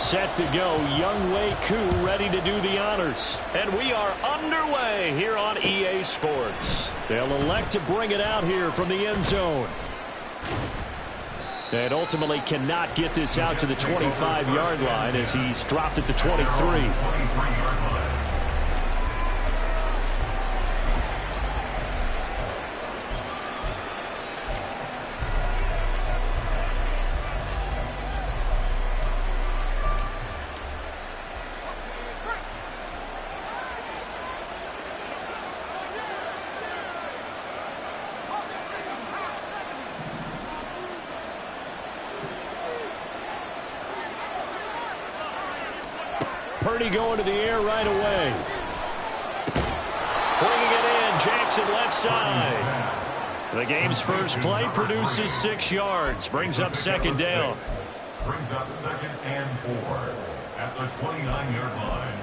set to go. Younghoe Koo ready to do the honors. And we are underway here on EA Sports. They'll elect to bring it out here from the end zone. And ultimately cannot get this out to the 25-yard line as he's dropped at the 23. Purdy going to the air right away. Bringing it in, Jackson left side. The game's first play produces 6 yards. Brings up second down. Brings up 2nd and 4 at the 29-yard line.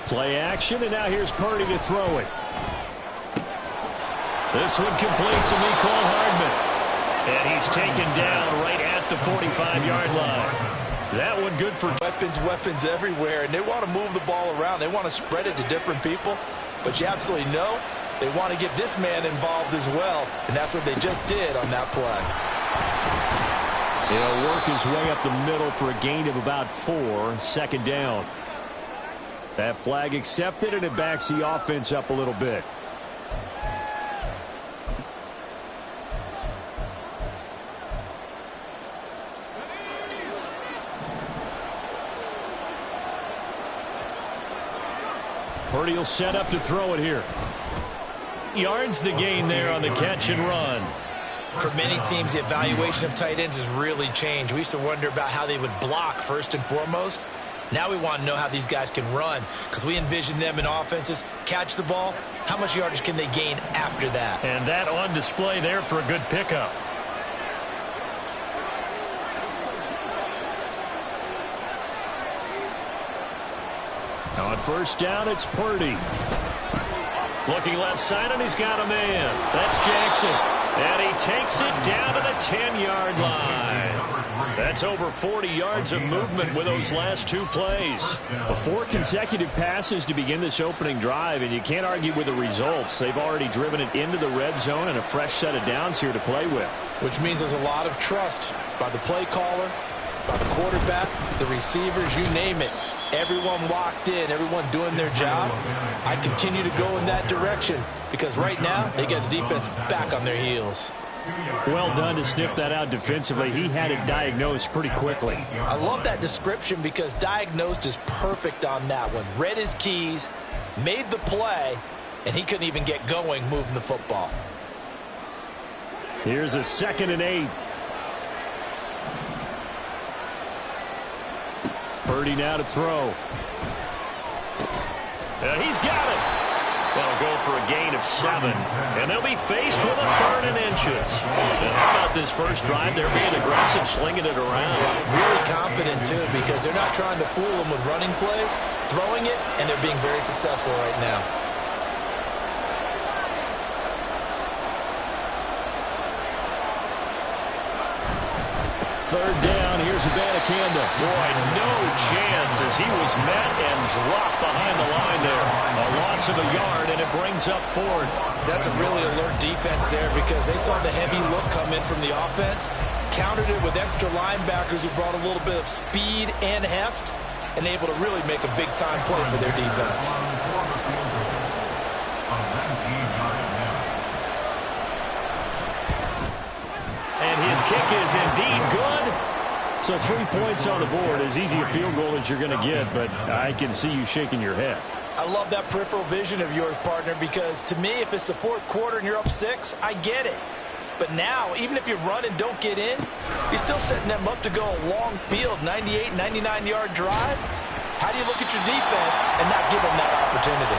Play action, and now here's Purdy to throw it. This one complete to Mecole Hardman. And he's taken down right at the 45-yard line. That one good for weapons everywhere, and they want to move the ball around. They want to spread it to different people, but you absolutely know they want to get this man involved as well, and that's what they just did on that play. He'll work his way up the middle for a gain of about 4, second down. That flag accepted, and it backs the offense up a little bit. Purdy will set up to throw it here. Yards the gain there on the catch and run. For many teams, the evaluation of tight ends has really changed. We used to wonder about how they would block first and foremost. Now we want to know how these guys can run, because we envision them in offenses catch the ball. How much yardage can they gain after that? And that on display there for a good pickup. On first down, it's Purdy. Looking left side, and he's got a man. That's Jackson. And he takes it down to the 10-yard line. That's over 40 yards of movement with those last 2 plays. 4 consecutive passes to begin this opening drive, and you can't argue with the results. They've already driven it into the red zone and a fresh set of downs here to play with. Which means there's a lot of trust by the play caller, by the quarterback, the receivers, you name it. Everyone locked in, everyone doing their job. I continue to go in that direction because right now they get the defense back on their heels. Well done to sniff that out defensively. He had it diagnosed pretty quickly. I love that description because diagnosed is perfect on that one. Read his keys, made the play, and he couldn't even get going moving the football. Here's a 2nd and 8. Purdy now to throw. And he's got it. That'll go for a gain of 7. And they'll be faced with a 3rd and inches. And how about this first drive? They're being aggressive, slinging it around. Really confident, too, because they're not trying to fool them with running plays, throwing it, and they're being very successful right now. Third down, here's Abanikanda. Boy, no chance as he was met and dropped behind the line there. A loss of a yard, and it brings up 4th. That's a really alert defense there because they saw the heavy look come in from the offense, countered it with extra linebackers who brought a little bit of speed and heft, and able to really make a big-time play for their defense. And his kick is indeed good. So 3 points on the board. As easy a field goal as you're going to get, but I can see you shaking your head. I love that peripheral vision of yours, partner, because to me, if it's the 4th quarter and you're up 6, I get it. But now, even if you run and don't get in, you're still setting them up to go a long field, 98, 99-yard drive. How do you look at your defense and not give them that opportunity?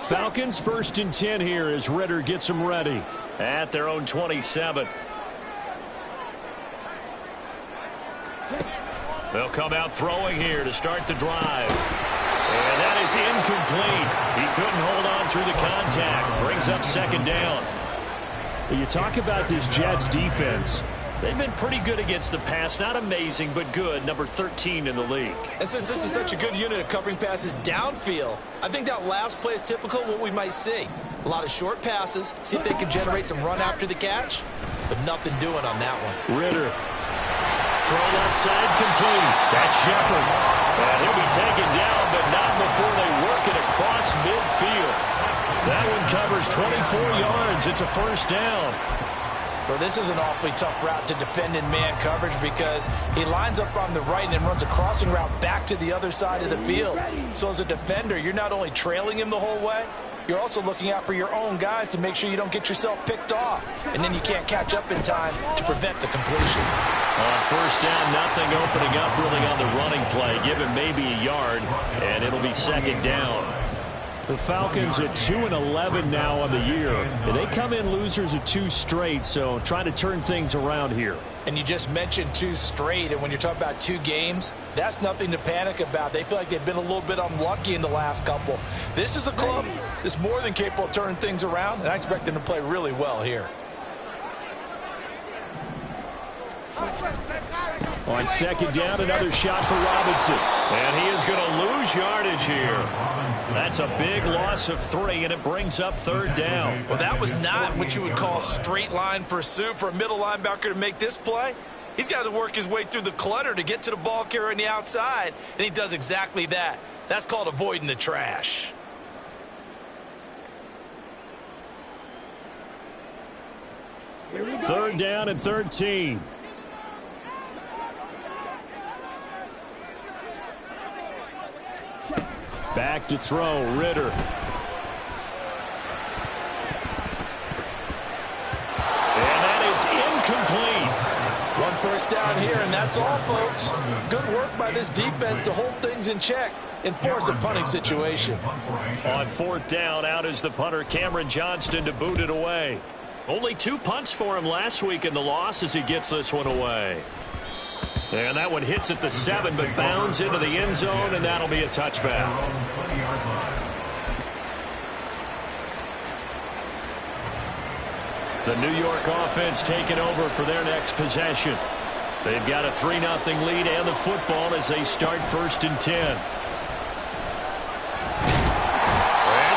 Falcons 1st and 10 here as Ridder gets them ready. At their own 27. They'll come out throwing here to start the drive. And that is incomplete. He couldn't hold on through the contact. Brings up 2nd down. You talk about this Jets defense. They've been pretty good against the pass. Not amazing, but good. Number 13 in the league. And since this is such a good unit of covering passes downfield, I think that last play is typical of what we might see. A lot of short passes. See if they can generate some run after the catch. But nothing doing on that one. Ridder. Throw left side complete. That's Shepard. And he'll be taken down, but not before they work it across midfield. That one covers 24 yards. It's a 1st down. Well, this is an awfully tough route to defend in man coverage because he lines up on the right and then runs a crossing route back to the other side of the field. So as a defender, you're not only trailing him the whole way, you're also looking out for your own guys to make sure you don't get yourself picked off. And then you can't catch up in time to prevent the completion. On 1st down, nothing opening up really on the running play. Give him maybe a yard, and it'll be 2nd down. The Falcons at 2-11 now on the year. And they come in losers of 2 straight, so trying to turn things around here. And you just mentioned 2 straight, and when you're talking about 2 games, that's nothing to panic about. They feel like they've been a little bit unlucky in the last couple. This is a club that's more than capable of turning things around, and I expect them to play really well here. On 2nd down, another shot for Robinson. And he is going to lose yardage here. That's a big loss of 3, and it brings up 3rd down. Well, that was not what you would call straight line pursuit for a middle linebacker to make this play. He's got to work his way through the clutter to get to the ball carrier on the outside, and he does exactly that. That's called avoiding the trash. Third down and 13. Back to throw, Ridder. And that is incomplete. 1 first down here, and that's all, folks. Good work by this defense to hold things in check and force a punting situation. On 4th down, out is the punter, Cameron Johnston, to boot it away. Only 2 punts for him last week in the loss as he gets this one away. And that one hits at the 7, but bounds into the end zone, and that'll be a touchback. The New York offense taking over for their next possession. They've got a 3-0 lead and the football as they start 1st and 10. And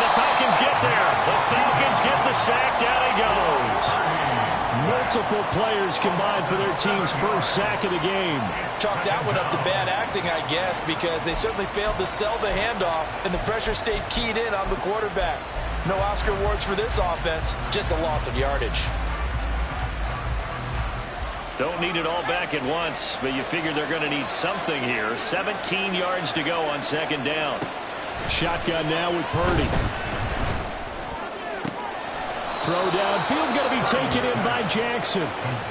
the Falcons get there. The Falcons get the sack. Down he goes. Multiple players combined for their team's 1st sack of the game. Chalk that one up to bad acting, I guess, because they certainly failed to sell the handoff, and the pressure stayed keyed in on the quarterback. No Oscar awards for this offense, just a loss of yardage. Don't need it all back at once, but you figure they're going to need something here. 17 yards to go on 2nd down. Shotgun now with Purdy. Throw downfield going to be taken in by Jackson.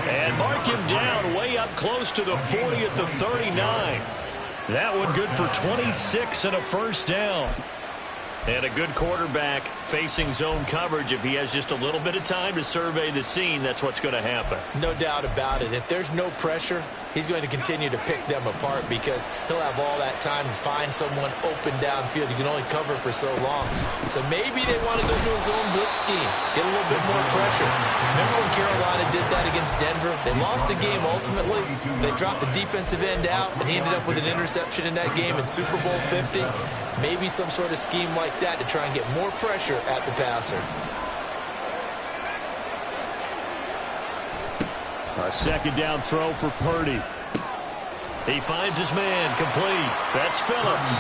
And mark him down way up close to the 40 at the 39. That one good for 26 and a 1st down. And a good quarterback facing zone coverage. If he has just a little bit of time to survey the scene, that's what's going to happen. No doubt about it. If there's no pressure, he's going to continue to pick them apart because he'll have all that time to find someone open downfield. You can only cover for so long. So maybe they want to go to a zone blitz scheme, get a little bit more pressure. Remember when Carolina did that against Denver? They lost the game ultimately. They dropped the defensive end out, and he ended up with an interception in that game in Super Bowl 50. Maybe some sort of scheme like that to try and get more pressure at the passer. A 2nd down throw for Purdy. He finds his man complete. That's Phillips.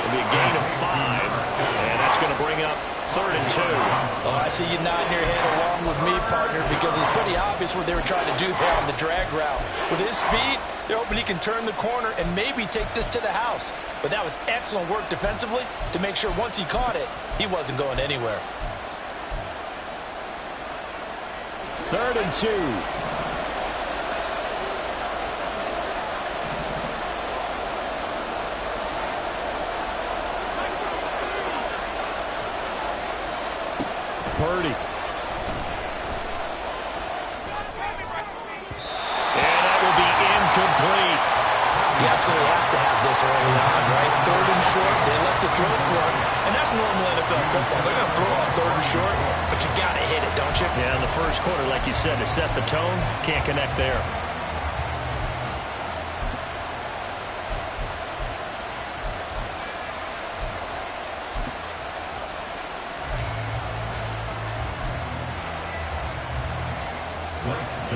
It'll be a gain of 5, and that's going to bring up 3rd and 2. Oh, I see you nodding your head along with me, partner, because it's pretty obvious what they were trying to do there on the drag route. With his speed, they're hoping he can turn the corner and maybe take this to the house. But that was excellent work defensively to make sure once he caught it, he wasn't going anywhere. 3rd and 2. Purdy. And that will be incomplete. You absolutely have to have this early on, right? 3rd and short, they let the throw for it. And that's normal NFL football. They're going to throw on 3rd and short, but you got to hit it, don't you? Yeah, in the first quarter, like you said, to set the tone, can't connect there.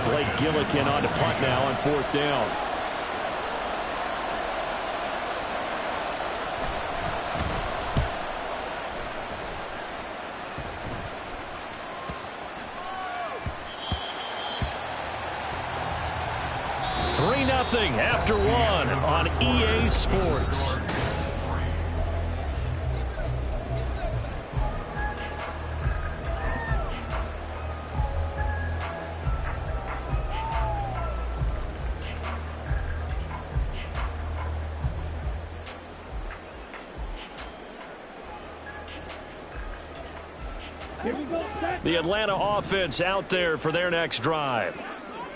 Blake Gillikin on to punt now on 4th down. Nothing after 1 on EA Sports. The Atlanta offense out there for their next drive.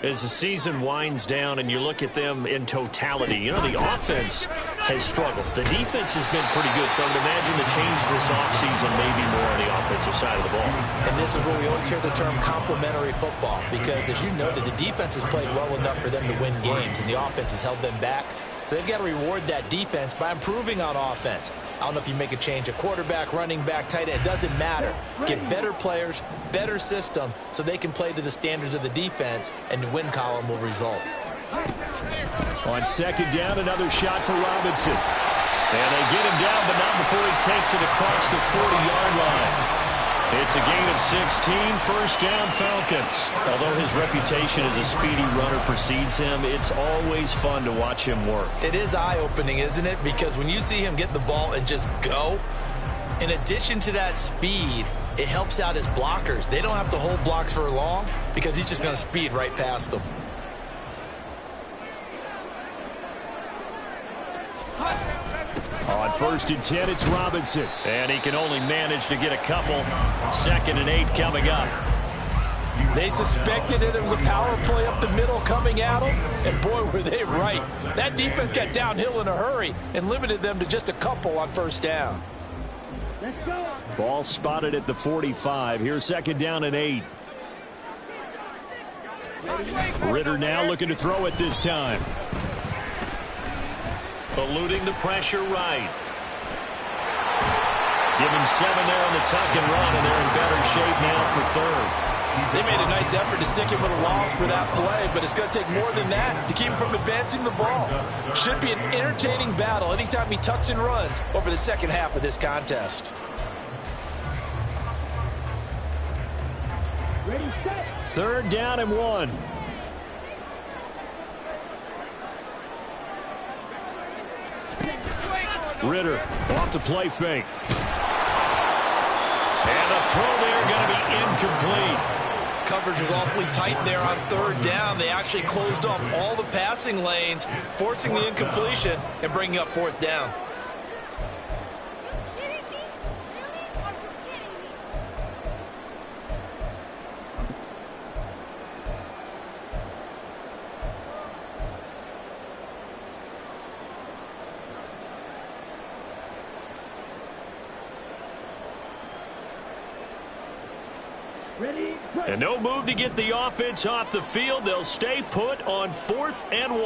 As the season winds down and you look at them in totality, you know, the offense has struggled. The defense has been pretty good, so I would imagine the changes this offseason may be more on the offensive side of the ball. And this is where we always hear the term complementary football, because as you noted, the defense has played well enough for them to win games, and the offense has held them back. So they've got to reward that defense by improving on offense. I don't know if you make a change at quarterback, running back, tight end. It doesn't matter. Get better players, better system, so they can play to the standards of the defense, and the win column will result. On 2nd down, another shot for Robinson. And they get him down, but not before he takes it across the 40-yard line. It's a gain of 16, 1st down Falcons. Although his reputation as a speedy runner precedes him, it's always fun to watch him work. It is eye-opening, isn't it? Because when you see him get the ball and just go, in addition to that speed, it helps out his blockers. They don't have to hold blocks for long because he's just going to speed right past them. On 1st and 10, it's Robinson. And he can only manage to get a couple. 2nd and 8 coming up. They suspected that it was a power play up the middle coming at them, and boy, were they right. That defense got downhill in a hurry and limited them to just a couple on 1st down. Ball spotted at the 45. Here's 2nd down and 8. Ritter now looking to throw it this time. Eluding the pressure right. Give him 7 there on the tuck and run, and they're in better shape now for 3rd. They made a nice effort to stick him with a loss for that play, but it's going to take more than that to keep him from advancing the ball. Should be an entertaining battle anytime he tucks and runs over the second half of this contest. 3rd down and 1. Ritter off the play fake. And the throw there going to be incomplete. Coverage was awfully tight there on 3rd down. They actually closed off all the passing lanes, forcing the incompletion and bringing up 4th down. And no move to get the offense off the field. They'll stay put on 4th and 1.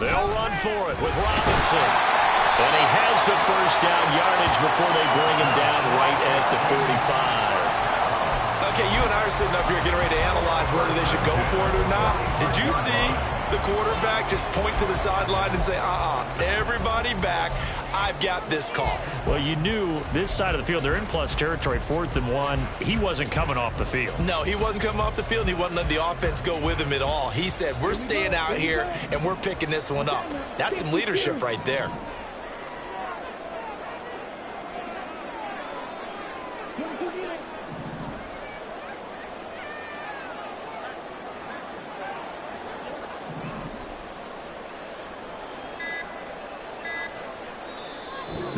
They'll run for it with Robinson. And he has the 1st down yardage before they bring him down right at the 45. Okay, you and I are sitting up here getting ready to analyze whether they should go for it or not. Did you see the quarterback just point to the sideline and say, everybody back, I've got this call? Well, you knew this side of the field, they're in plus territory, 4th and 1. He wasn't coming off the field. No, he wasn't coming off the field. He wasn't letting the offense go with him at all. He said, we're staying out here, and we're picking this one up. That's some leadership right there.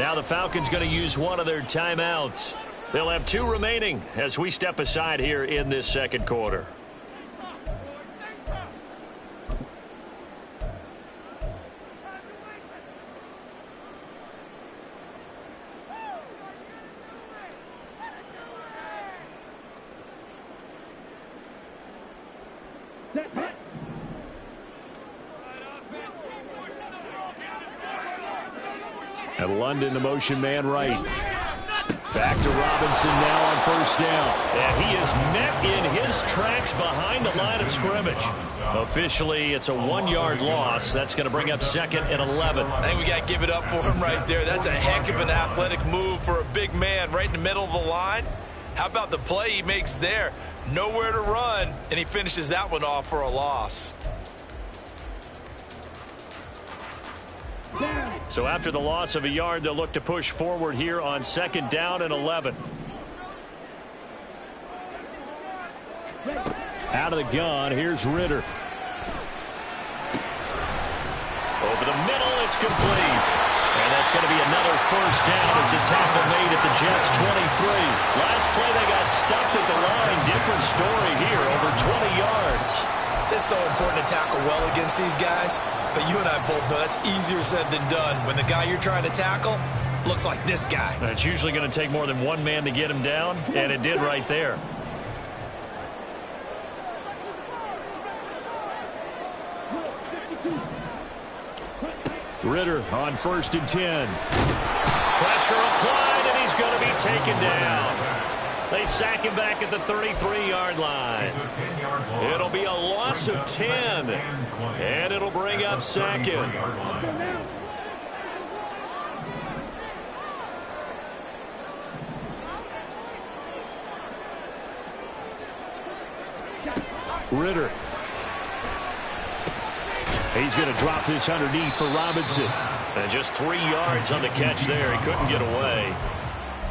Now the Falcons going to use one of their timeouts. They'll have 2 remaining as we step aside here in this second quarter. And London, the motion man right. Back to Robinson now on first down. And he is met in his tracks behind the line of scrimmage. Officially, it's a 1-yard loss. That's going to bring up 2nd and 11. I think we got to give it up for him right there. That's a heck of an athletic move for a big man right in the middle of the line. How about the play he makes there? Nowhere to run, and he finishes that one off for a loss. So after the loss of a yard, they'll look to push forward here on 2nd down and 11. Out of the gun, here's Ritter. Over the middle, it's complete. And that's going to be another first down as the tackle made at the Jets' 23. Last play, they got stuffed at the line. Different story here, over 20 yards. It's so important to tackle well against these guys, but you and I both know that's easier said than done. When the guy you're trying to tackle looks like this guy. And it's usually going to take more than one man to get him down, and it did right there. Ritter on 1st and 10. Pressure applied, and he's going to be taken down. They sack him back at the 33-yard line. It'll be a loss of 10, and it'll bring up 2nd. Ritter. He's going to drop this underneath for Robinson. And just 3 yards on the catch there. He couldn't get away.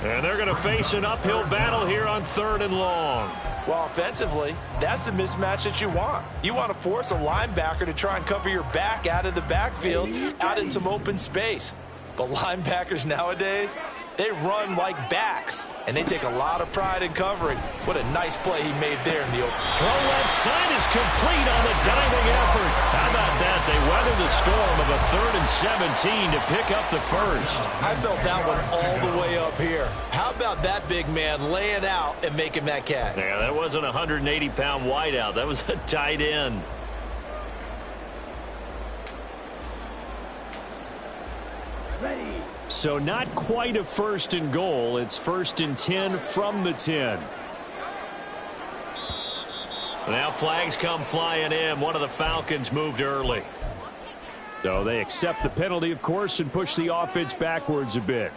And they're going to face an uphill battle here on 3rd and long. Well, offensively, that's the mismatch that you want. You want to force a linebacker to try and cover your back out of the backfield, out in some open space. But linebackers nowadays, they run like backs, and they take a lot of pride in covering. What a nice play he made there in the open. Throw left side is complete on the diving effort. How about that? They weathered the storm of a 3rd and 17 to pick up the first. I felt that one all the way up here. How about that big man laying out and making that catch? Yeah, that wasn't a 180-pound wideout. That was a tight end. So not quite a 1st and goal. It's 1st and 10 from the 10. Now flags come flying in. One of the Falcons moved early. So they accept the penalty, of course, and push the offense backwards a bit.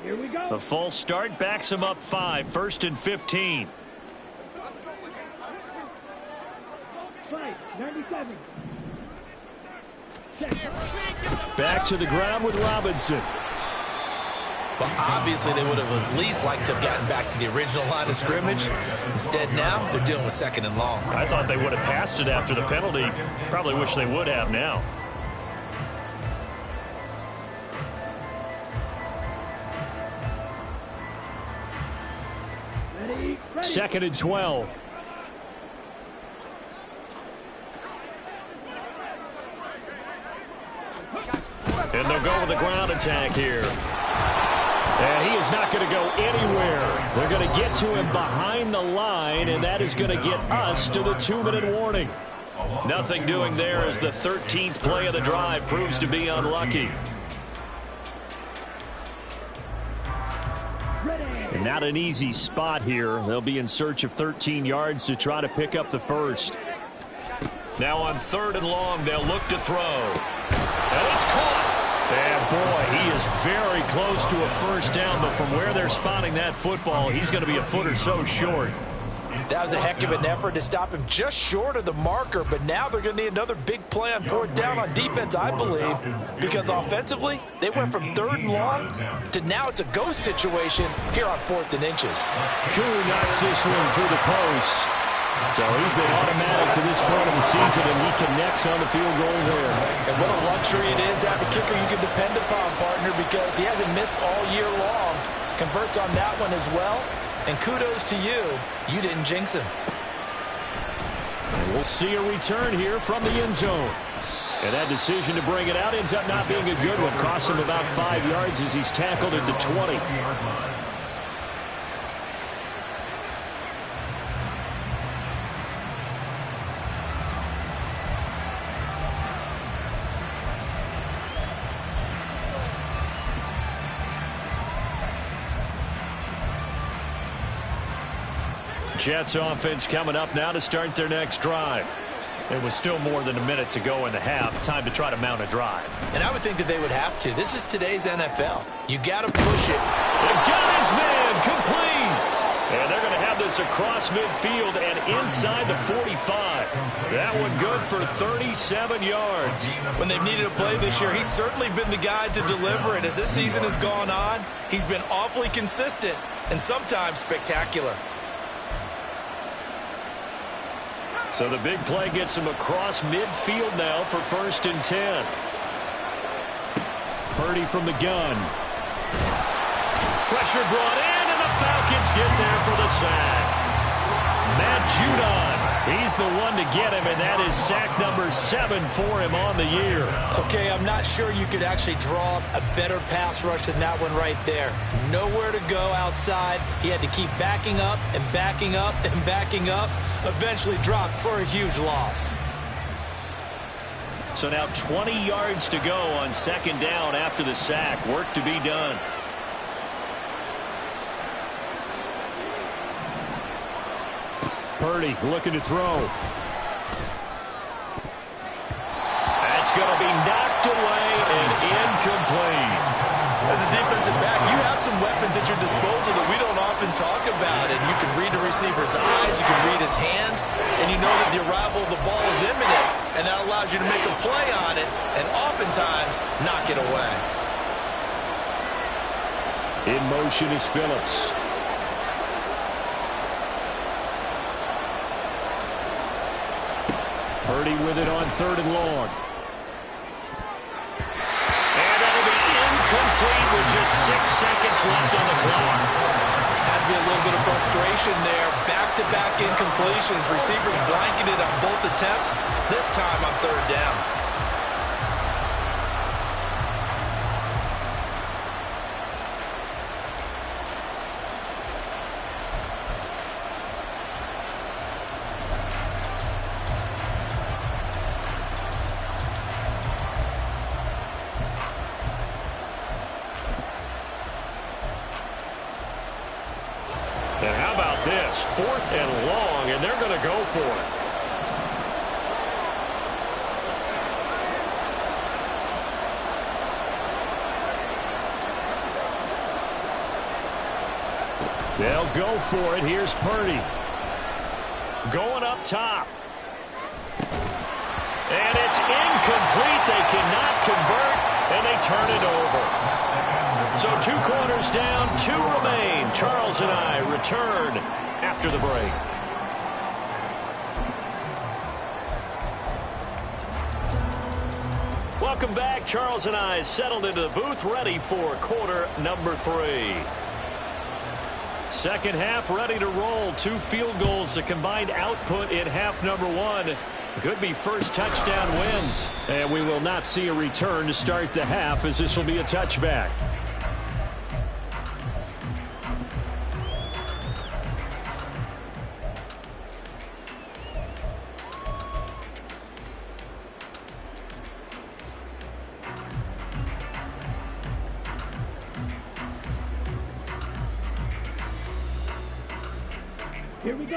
Here we go. The false start backs him up 5. 1st and 15. 97. Back to the ground with Robinson. But obviously they would have at least liked to have gotten back to the original line of scrimmage. Instead now they're dealing with 2nd and long. I thought they would have passed it after the penalty. Probably wish they would have now. Ready. 2nd and 12. And they'll go with the ground attack here. And he is not going to go anywhere. They're going to get to him behind the line, and that is going to get us to the 2-minute warning. Nothing doing there as the 13th play of the drive proves to be unlucky. And not an easy spot here. They'll be in search of 13 yards to try to pick up the first. Now on 3rd and long, they'll look to throw. And it's caught. And boy, he is very close to a first down, but from where they're spotting that football, he's going to be a foot or so short. That was a heck of an effort to stop him just short of the marker, but now they're going to need another big play on 4th down on defense, I believe, because offensively, they went from 3rd and long to now it's a go situation here on 4th and inches. Koo knocks this one through the post. So he's been automatic to this point of the season, and he connects on the field goal there. And what a luxury it is to have a kicker you can depend upon, partner, because he hasn't missed all year long. Converts on that one as well. And kudos to you. You didn't jinx him. And we'll see a return here from the end zone. And that decision to bring it out ends up not being a good one. Costs him about 5 yards as he's tackled at the 20. Jets offense coming up now to start their next drive. There was still more than a minute to go in the half. Time to try to mount a drive. And I would think that they would have to. This is today's NFL. You got to push it. And got his man complete. And they're going to have this across midfield and inside the 45. That one good for 37 yards. When they've needed a play this year, he's certainly been the guy to deliver it. As this season has gone on, he's been awfully consistent and sometimes spectacular. So the big play gets him across midfield now for 1st and 10. Purdy from the gun. Pressure brought in, and the Falcons get there for the sack. Matt Judon, he's the one to get him, and that is sack number 7 for him on the year. Okay, I'm not sure you could actually draw a better pass rush than that one right there. Nowhere to go outside. He had to keep backing up and backing up and backing up. Eventually dropped for a huge loss. So now 20 yards to go on 2nd down after the sack. Work to be done. Purdy looking to throw. That's going to be knocked away and incomplete. As a defensive back, you have some weapons at your disposal that we don't often talk about. And you can read the receiver's eyes, you can read his hands, and you know that the arrival of the ball is imminent. And that allows you to make a play on it and oftentimes knock it away. In motion is Phillips. Purdy with it on 3rd and long. And that'll be incomplete with just 6 seconds left on the clock. Has to be a little bit of frustration there. Back-to-back incompletions. Receivers blanketed on both attempts. This time on 3rd down. And how about this? 4th and long, and they're going to go for it. They'll go for it. Here's Purdy. Going up top. And it's incomplete. They cannot convert, and they turn it over. So 2 quarters down, 2 remain. Charles and I return after the break. Welcome back. Charles and I settled into the booth, ready for quarter number 3. 2nd half ready to roll. 2 field goals, the combined output in half number 1. Could be first touchdown wins. And we will not see a return to start the half, as this will be a touchback.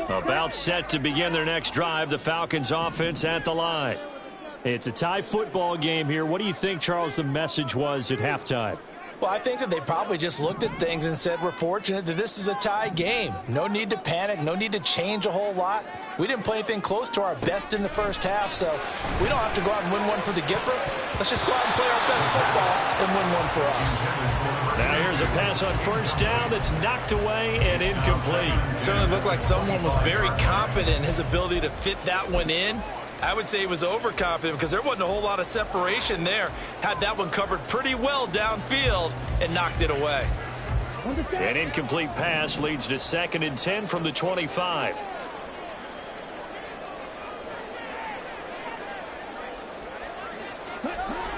About set to begin their next drive. The Falcons offense at the line. It's a tie football game here. What do you think, Charles, the message was at halftime? Well, I think that they probably just looked at things and said, we're fortunate that this is a tie game. No need to panic. No need to change a whole lot. We didn't play anything close to our best in the first half, so we don't have to go out and win one for the Gipper. Let's just go out and play our best football and win one for us. Now here's a pass on first down that's knocked away and incomplete. Certainly looked like someone was very confident in his ability to fit that one in. I would say he was overconfident because there wasn't a whole lot of separation there. Had that one covered pretty well downfield and knocked it away. An incomplete pass leads to 2nd and 10 from the 25.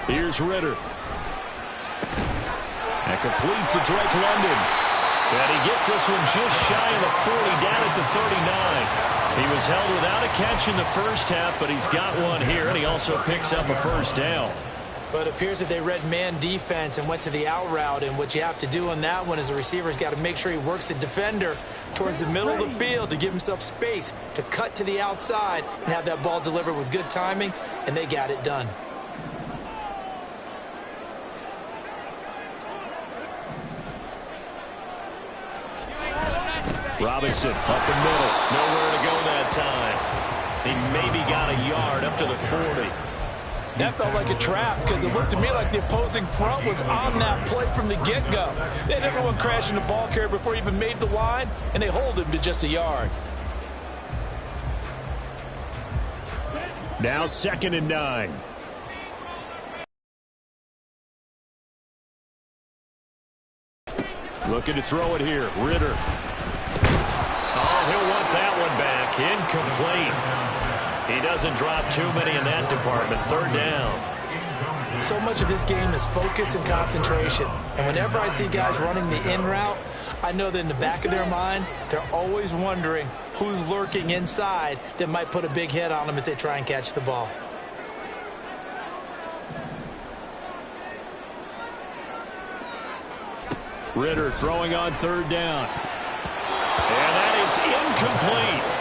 Here's Ritter. And complete to Drake London. And he gets this one just shy of the 40, down at the 39. He was held without a catch in the first half, but he's got one here, and he also picks up a first down. But it appears that they read man defense and went to the out route, and what you have to do on that one is the receiver's got to make sure he works the defender towards the middle of the field to give himself space to cut to the outside and have that ball delivered with good timing, and they got it done. Robinson up the middle. Nowhere to go that time. He maybe got a yard up to the 40. That felt like a trap because it looked to me like the opposing front was on that play from the get-go. They had everyone crashing the ball carrier before he even made the line, and they hold him to just a yard. Now 2nd and 9. Looking to throw it here. Ritter. Oh, he'll want that one back. Incomplete. He doesn't drop too many in that department. 3rd down. So much of this game is focus and concentration. And whenever I see guys running the in route, I know that in the back of their mind, they're always wondering who's lurking inside that might put a big hit on them as they try and catch the ball. Ritter throwing on 3rd down. And that is incomplete.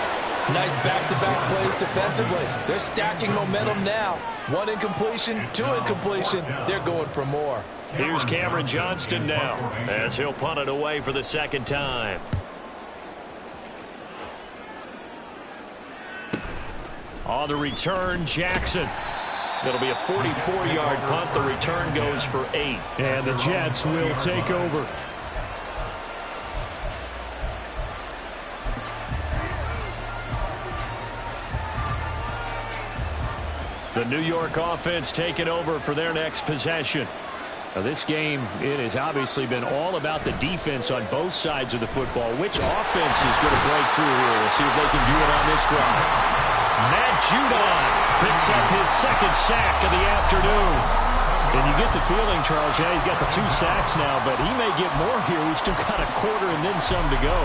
Nice back-to-back plays defensively. They're stacking momentum now. 1 incompletion, 2 incompletion. They're going for more. Here's Cameron Johnston now as he'll punt it away for the 2nd time. On the return, Jackson. It'll be a 44-yard punt. The return goes for 8. And the Jets will take over. The New York offense taking over for their next possession. Now this game, it has obviously been all about the defense on both sides of the football. Which offense is going to break through here? We'll see if they can do it on this drive. Matt Judon picks up his 2nd sack of the afternoon. And you get the feeling, Charles, yeah, he's got the 2 sacks now, but he may get more here. We've still got a quarter and then some to go.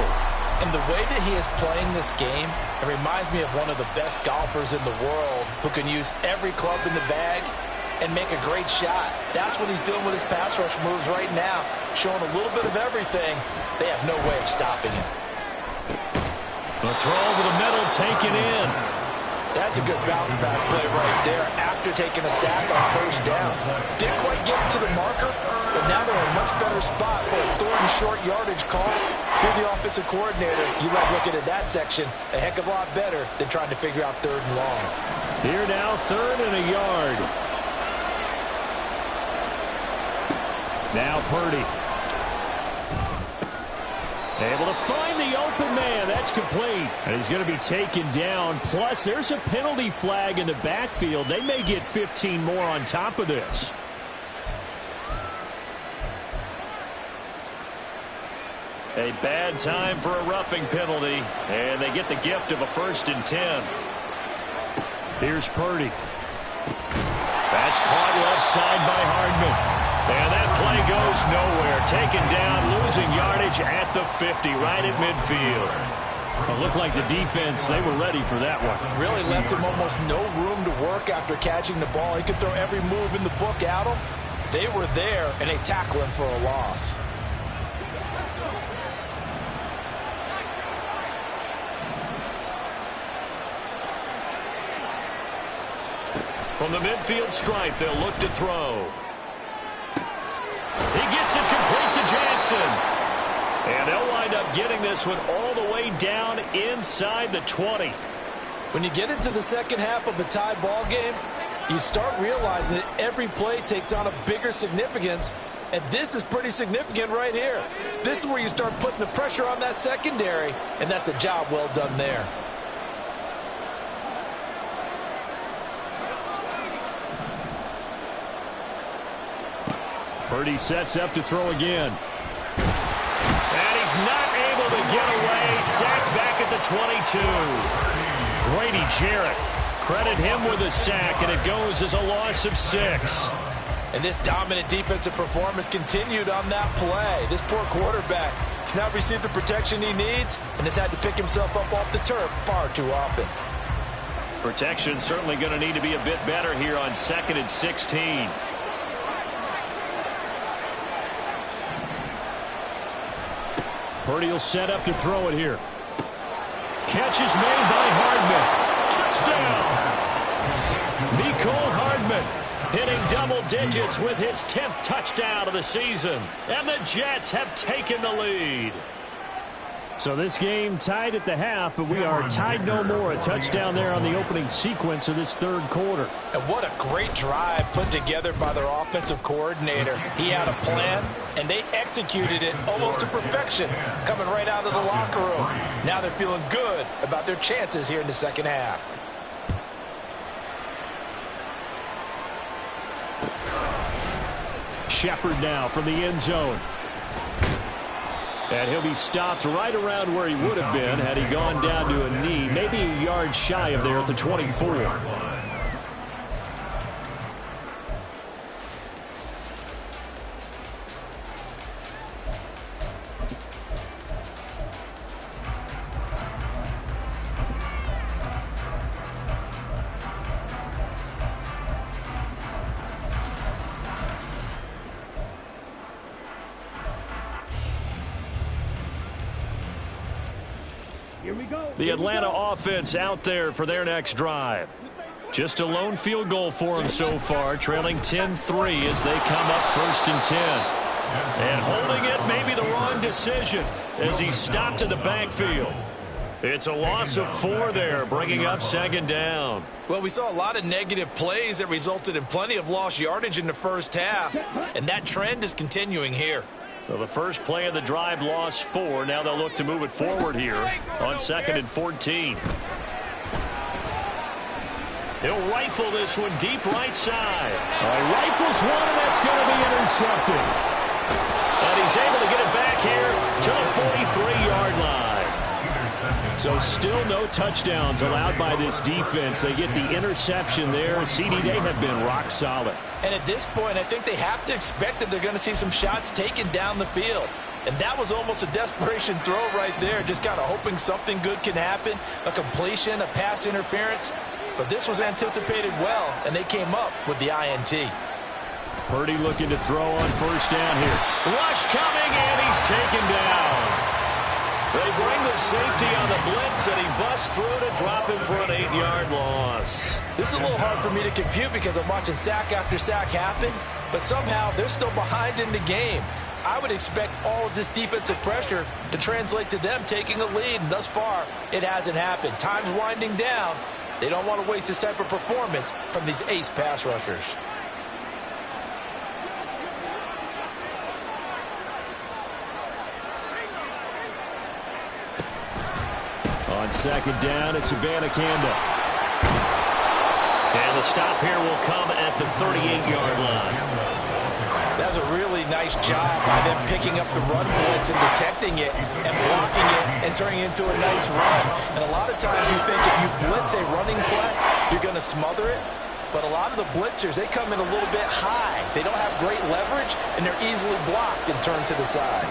And the way that he is playing this game, it reminds me of one of the best golfers in the world who can use every club in the bag and make a great shot. That's what he's doing with his pass rush moves right now, showing a little bit of everything. They have no way of stopping him. The throw over the middle, taken in. That's a good bounce back play right there after taking a sack on 1st down. Didn't quite get it to the marker, but now they're in a much better spot for a 3rd and short yardage call. If you're the offensive coordinator, you like looking at that section a heck of a lot better than trying to figure out 3rd and long. Here now, 3rd and a yard. Now Purdy. Able to find the open man. That's complete. And he's going to be taken down. Plus, there's a penalty flag in the backfield. They may get 15 more on top of this. A bad time for a roughing penalty. And they get the gift of a 1st and 10. Here's Purdy. That's caught left side by Hardman. And that play goes nowhere. Taken down, losing yardage at the 50, right at midfield. It looked like the defense, they were ready for that one. Really left him almost no room to work after catching the ball. He could throw every move in the book at him. They were there, and they tackle him for a loss. From the midfield stripe, they'll look to throw. He gets it complete to Jackson. And they'll wind up getting this one all the way down inside the 20. When you get into the 2nd half of a tie ball game, you start realizing that every play takes on a bigger significance And this is pretty significant right here. This is where you start putting the pressure on that secondary, and that's a job well done there. Purdy sets up to throw again. And he's not able to get away. Sacked back at the 22. Grady Jarrett. Credit him with a sack, and it goes as a loss of 6. And this dominant defensive performance continued on that play. This poor quarterback has not received the protection he needs and has had to pick himself up off the turf far too often. Protection certainly going to need to be a bit better here on 2nd and 16. Purdy will set up to throw it here. Catch is made by Hardman. Touchdown! Mecole Hardman hitting double digits with his 10th touchdown of the season. And the Jets have taken the lead. So this game tied at the half, but we are tied no more. A touchdown there on the opening sequence of this third quarter. And what a great drive put together by their offensive coordinator. He had a plan, and they executed it almost to perfection, coming right out of the locker room. Now they're feeling good about their chances here in the second half. Shepard now from the end zone. And he'll be stopped right around where he would have been had he gone down to a knee, maybe a yard shy of there at the 24. The Atlanta offense out there for their next drive. Just a lone field goal for them so far, trailing 10-3 as they come up 1st and 10. And holding it may be the wrong decision as he stopped in the backfield. It's a loss of 4 there, bringing up 2nd down. Well, we saw a lot of negative plays that resulted in plenty of lost yardage in the first half, and that trend is continuing here. So the first play of the drive lost 4. Now they'll look to move it forward here on 2nd and 14. He'll rifle this one deep right side. Rifles one, and that's going to be intercepted. And he's able to get it back here to the 43-yard line. So still no touchdowns allowed by this defense. They get the interception there. CD, they have been rock solid. And at this point, I think they have to expect that they're going to see some shots taken down the field. And that was almost a desperation throw right there, just kind of hoping something good can happen, a completion, a pass interference. But this was anticipated well, and they came up with the INT. Purdy looking to throw on 1st down here. Rush coming, and he's taken down. They bring the safety on the blitz, and he busts through to drop him for an 8-yard loss. This is a little hard for me to compute because I'm watching sack after sack happen, but somehow they're still behind in the game. I would expect all of this defensive pressure to translate to them taking a lead, and thus far, it hasn't happened. Time's winding down. They don't want to waste this type of performance from these ace pass rushers. On 2nd down, it's Abanikanda. And the stop here will come at the 38-yard line. That's a really nice job by them picking up the run blitz and detecting it and blocking it and turning it into a nice run. And a lot of times you think if you blitz a running play, you're going to smother it. But a lot of the blitzers, they come in a little bit high. They don't have great leverage, and they're easily blocked and turned to the side.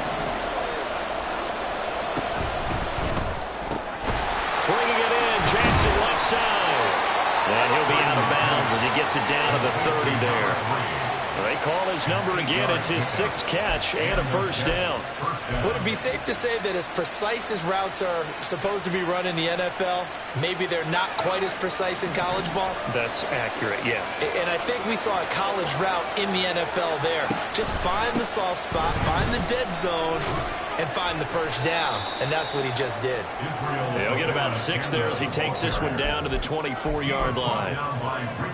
Bringing it in, Jackson left side. And he'll be out of bounds as he gets it down to the 30 there. They call his number again. It's his 6th catch and a 1st down. Would it be safe to say that as precise as routes are supposed to be run in the NFL, maybe they're not quite as precise in college ball? That's accurate, yeah. And I think we saw a college route in the NFL there. Just find the soft spot, find the dead zone, and find the first down, and that's what he just did. He'll get about 6 there as he takes this one down to the 24-yard line.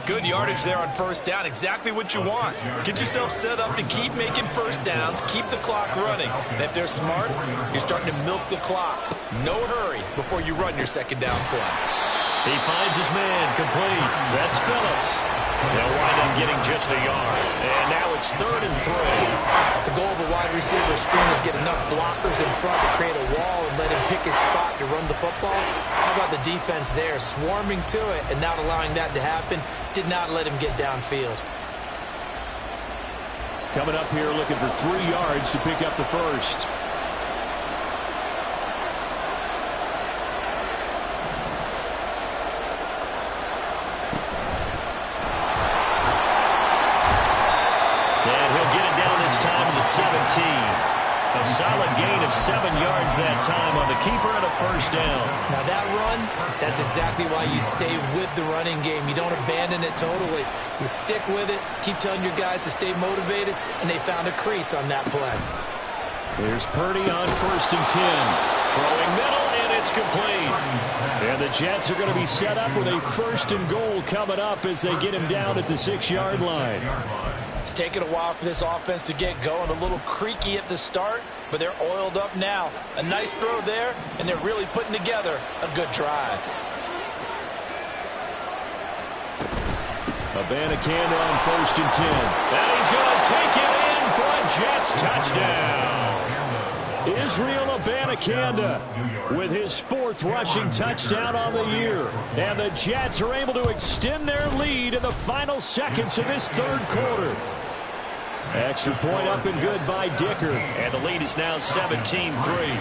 Good yardage there on first down, exactly what you want. Get yourself set up to keep making first downs, keep the clock running. And if they're smart, you're starting to milk the clock. No hurry before you run your second down play. He finds his man complete. That's Phillips. They'll wind up getting just a yard. And now it's 3rd and 3. The goal of a wide receiver screen is get enough blockers in front to create a wall and let him pick his spot to run the football. How about the defense there, swarming to it and not allowing that to happen? Did not let him get downfield. Coming up here looking for 3 yards to pick up the first. To 17. A solid gain of 7 yards that time on the keeper and a first down. Now that run, that's exactly why you stay with the running game. You don't abandon it totally. You stick with it, keep telling your guys to stay motivated, and they found a crease on that play. There's Purdy on 1st and 10. Throwing middle, and it's complete. And the Jets are going to be set up with a 1st and goal coming up as they get him down at the 6-yard line. It's taken a while for this offense to get going. A little creaky at the start, but they're oiled up now. A nice throw there, and they're really putting together a good drive. Abanikanda on 1st and 10. And he's going to take it in for a Jets touchdown. Israel Abanikanda with his 4th rushing touchdown on the year. And the Jets are able to extend their lead in the final seconds of this 3rd quarter. Extra point up and good by Dicker. And the lead is now 17-3.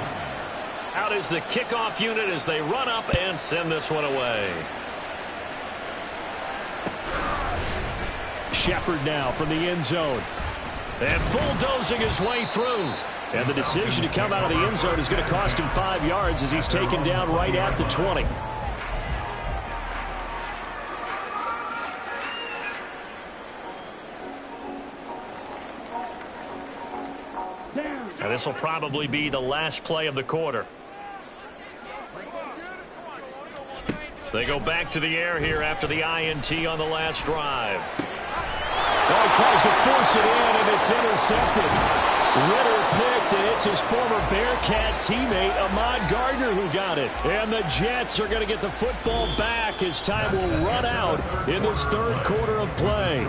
Out is the kickoff unit as they run up and send this one away. Shepard now from the end zone. And bulldozing his way through. And the decision to come out of the end zone is going to cost him 5 yards as he's taken down right at the 20. And this will probably be the last play of the quarter. They go back to the air here after the INT on the last drive. Well, he tries to force it in, and it's intercepted. Ritter picked, and it's his former Bearcat teammate, Ahmad Gardner, who got it. And the Jets are going to get the football back as time will run out in this 3rd quarter of play.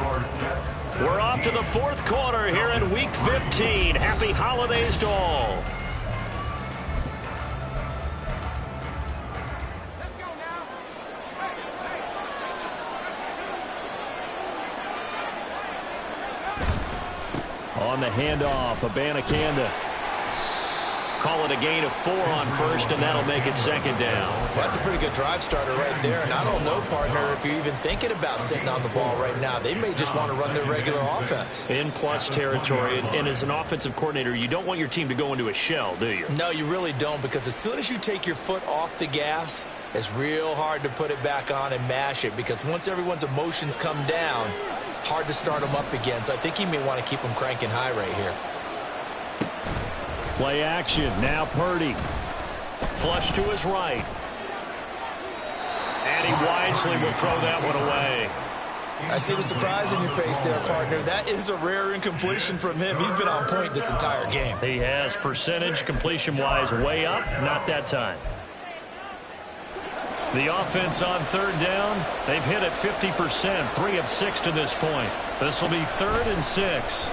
We're off to the 4th quarter here in Week 15. Happy holidays to all. On the handoff, Abanikanda. Call it a gain of 4 on 1st, and that'll make it 2nd down. Well, that's a pretty good drive starter right there. And I don't know, partner, if you're even thinking about sitting on the ball right now. They may just want to run their regular offense. In plus territory, and as an offensive coordinator, you don't want your team to go into a shell, do you? No, you really don't, because as soon as you take your foot off the gas, it's real hard to put it back on and mash it, because once everyone's emotions come down, hard to start them up again. So I think he may want to keep them cranking high right here. Play action. Now Purdy. Flush to his right. And he wisely will throw that one away. I see the surprise in your face there, partner. That is a rare incompletion from him. He's been on point this entire game. He has percentage completion-wise way up. Not that time. The offense on 3rd down, they've hit it 50%, 3 of 6 to this point. This will be 3rd and 6.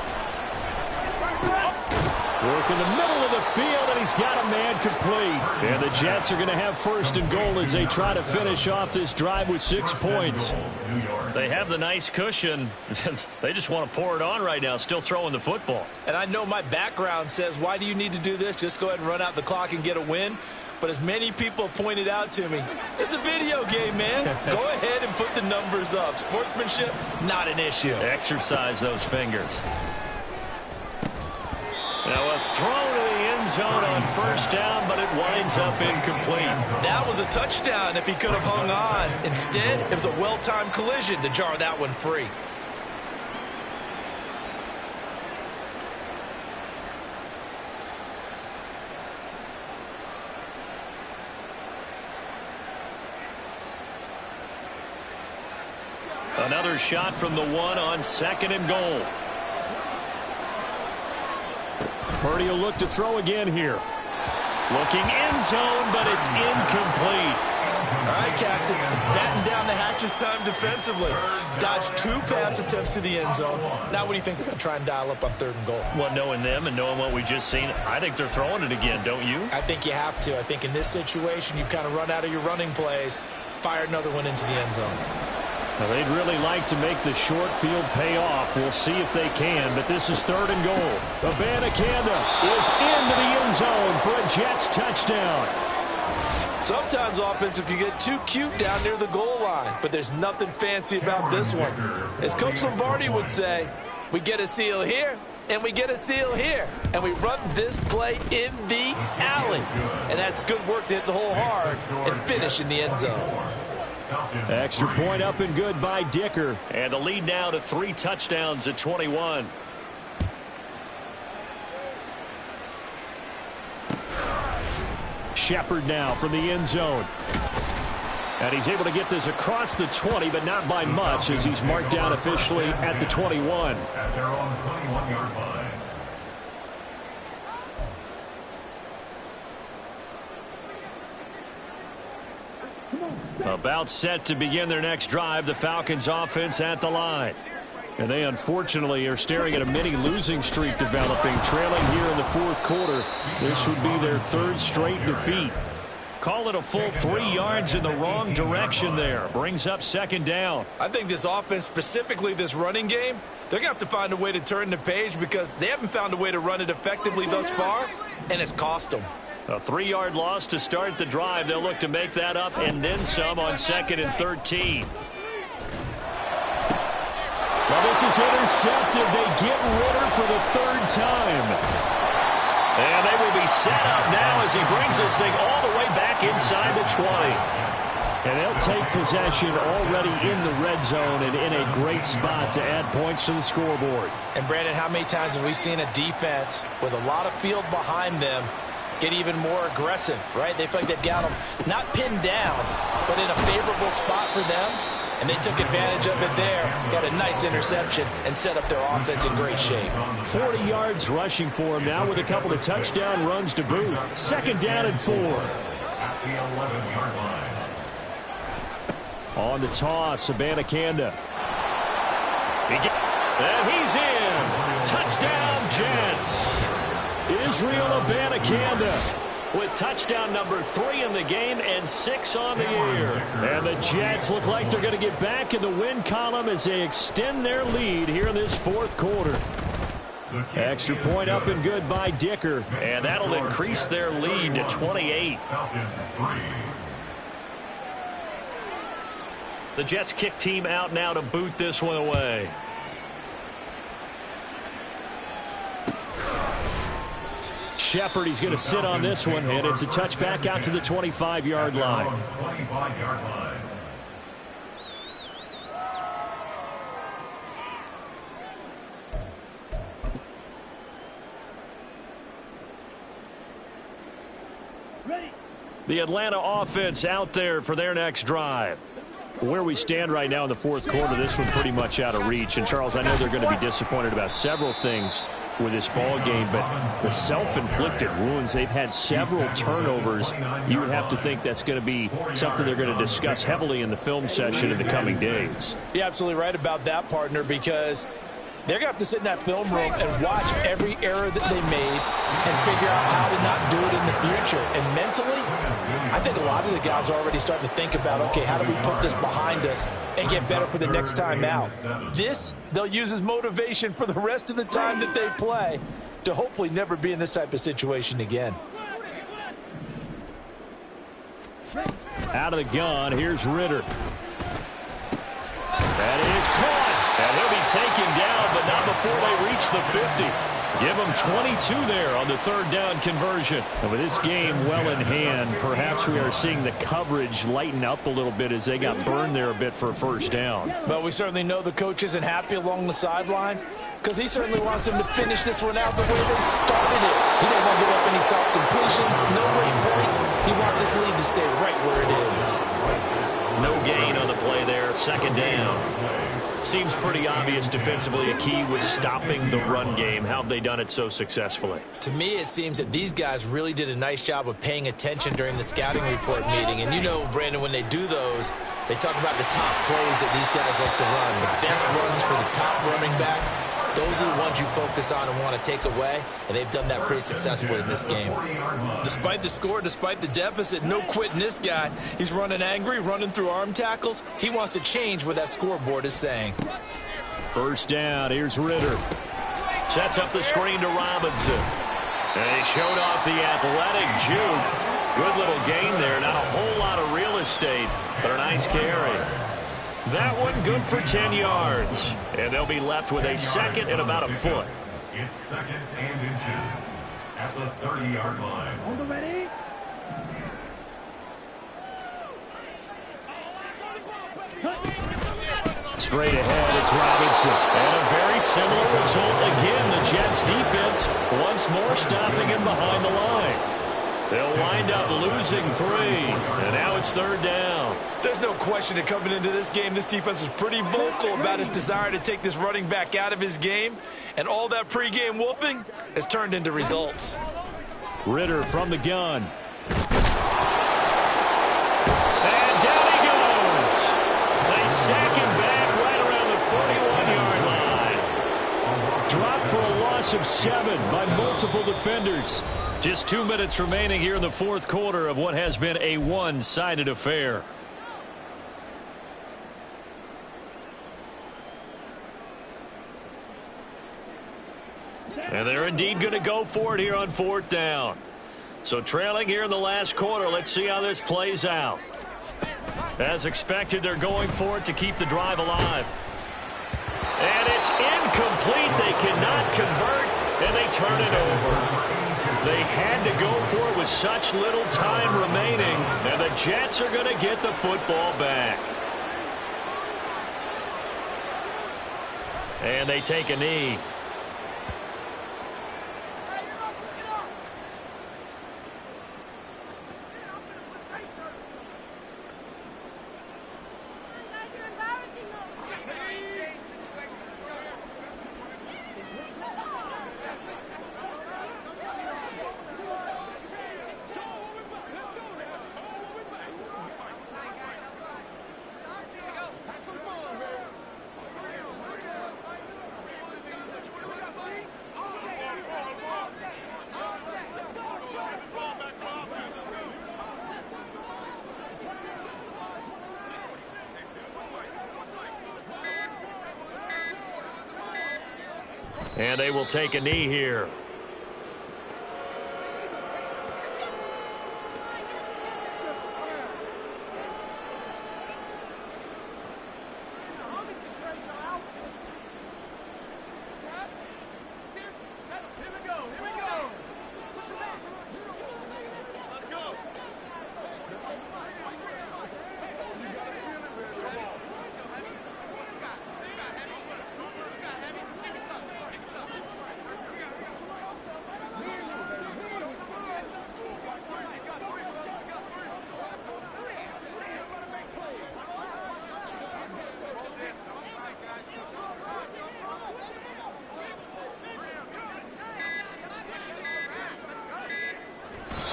Work in the middle of the field, and he's got a man complete. And the Jets are going to have 1st and goal as they try to finish off this drive with 6 points. They have the nice cushion. They just want to pour it on right now, still throwing the football. And I know my background says, why do you need to do this? Just go ahead and run out the clock and get a win. But as many people pointed out to me, it's a video game, man. Go ahead and put the numbers up. Sportsmanship, not an issue. Exercise those fingers. Now a throw to the end zone on 1st down, but it winds up incomplete. That was a touchdown if he could have hung on. Instead, it was a well-timed collision to jar that one free. Another shot from the one on 2nd and goal. Purdy will look to throw again here. Looking end zone, but it's incomplete. All right, Captain. It's batten down the hatches time defensively. Dodged 2 pass attempts to the end zone. Now what do you think they're going to try and dial up on 3rd and goal? Well, knowing them and knowing what we just seen, I think they're throwing it again, don't you? I think you have to. I think in this situation, you've kind of run out of your running plays. Fire another one into the end zone. Now, they'd really like to make the short field pay off. We'll see if they can, but this is 3rd and goal. Abanikanda is into the end zone for a Jets touchdown. Sometimes offenses can get too cute down near the goal line, but there's nothing fancy about this one. As Coach Lombardi would say, we get a seal here, and we get a seal here, and we run this play in the alley. And that's good work to hit the hole hard and finish in the end zone. Extra point up and good by Dicker. And the lead now to 3 touchdowns at 21. Shepard now from the end zone. And he's able to get this across the 20, but not by much, as he's marked down officially at the 21. At their own 21-yard line. About set to begin their next drive, the Falcons offense at the line. And they unfortunately are staring at a mini losing streak developing, trailing here in the 4th quarter. This would be their 3rd straight defeat. Call it a full 3 yards in the wrong direction there. Brings up 2nd down. I think this offense, specifically this running game, they're going to have to find a way to turn the page because they haven't found a way to run it effectively thus far, and it's cost them. A 3-yard loss to start the drive. They'll look to make that up and then some on 2nd and 13. Well, this is intercepted. They get Ritter for the 3rd time. And they will be set up now as he brings this thing all the way back inside the 20. And they'll take possession already in the red zone and in a great spot to add points to the scoreboard. And, Brandon, how many times have we seen a defense with a lot of field behind them get even more aggressive, right? They feel like they've got them not pinned down, but in a favorable spot for them. And they took advantage of it there, got a nice interception, and set up their offense in great shape. 40 yards rushing for him now with a couple of touchdown runs to boot. 2nd down and 4. At the 11-yard line. On the toss, Abanikanda. And he's in. Touchdown, Jets. Israel Abanikanda with touchdown number 3 in the game and 6 on the year. And the Jets look like they're going to get back in the win column as they extend their lead here in this 4th quarter. Extra point up and good by Dicker. And that'll increase their lead to 28. Falcons 3. The Jets kick team out now to boot this one away. Shepard, he's going to sit on this one, and it's a touchback out to the 25-yard line. 25-yard line. The Atlanta offense out there for their next drive. Where we stand right now in the 4th quarter, this one pretty much out of reach. And, Charles, I know they're going to be disappointed about several things with this ball game, but the self-inflicted wounds, they've had several turnovers. You would have to think that's going to be something they're going to discuss heavily in the film session in the coming days. You're absolutely right about that, partner, because they're going to have to sit in that film room and watch every error that they made and figure out how to not do it in the future. And mentally, I think a lot of the guys are already starting to think about, okay, how do we put this behind us and get better for the next time out? This, they'll use as motivation for the rest of the time that they play to hopefully never be in this type of situation again. Out of the gun, here's Ritter. That is caught. And he'll be taken down, but not before they reach the 50. Give them 22 there on the 3rd down conversion. And with this game well in hand, perhaps we are seeing the coverage lighten up a little bit as they got burned there a bit for a 1st down. But we certainly know the coach isn't happy along the sideline because he certainly wants them to finish this one out the way they started it. He doesn't want to give up any soft completions, no late points. He wants his lead to stay right where it is. No gain on the play there. a second down. Seems pretty obvious defensively a key was stopping the run game. How have they done it so successfully? To me, it seems that these guys really did a nice job of paying attention during the scouting report meeting. And you know, Brandon, when they do those, they talk about the top plays that these guys like to run. The best runs for the top running back. Those are the ones you focus on and want to take away, and they've done that pretty successfully in this game. Despite the score, despite the deficit, no quitting this guy. He's running angry, running through arm tackles. He wants to change what that scoreboard is saying. First down, here's Ritter. Sets up the screen to Robinson. And he showed off the athletic juke. Good little gain there. Not a whole lot of real estate, but a nice carry. That one good for 10 yards. And they'll be left with a second and about a foot. It's second and inches at the 30-yard line. On the ready? Straight ahead, it's Robinson. And a very similar result again. The Jets defense once more stopping him behind the line. They'll wind up losing 3. And now it's third down. There's no question that coming into this game, this defense was pretty vocal about his desire to take this running back out of his game. And all that pregame wolfing has turned into results. Ritter from the gun. And down he goes. They sack him back right around the 41-yard line. Dropped for a loss of 7 by multiple defenders. Just 2 minutes remaining here in the fourth quarter of what has been a one-sided affair. And they're indeed going to go for it here on fourth down. So trailing here in the last quarter, let's see how this plays out. As expected, they're going for it to keep the drive alive. And it's incomplete. They cannot convert, and they turn it over. They had to go for it with such little time remaining, and the Jets are going to get the football back. And they take a knee. And they will take a knee here.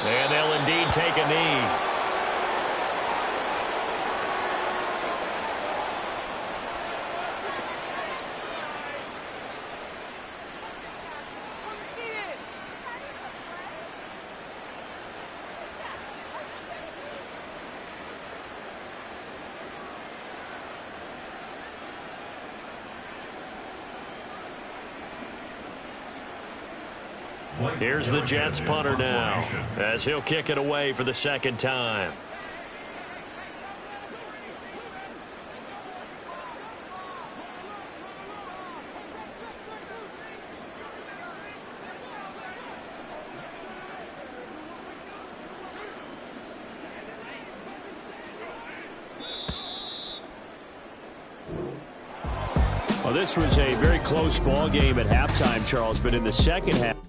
And they'll indeed take a knee. Here's the Jets punter now, as he'll kick it away for the second time. Well, this was a very close ball game at halftime, Charles, but in the second half,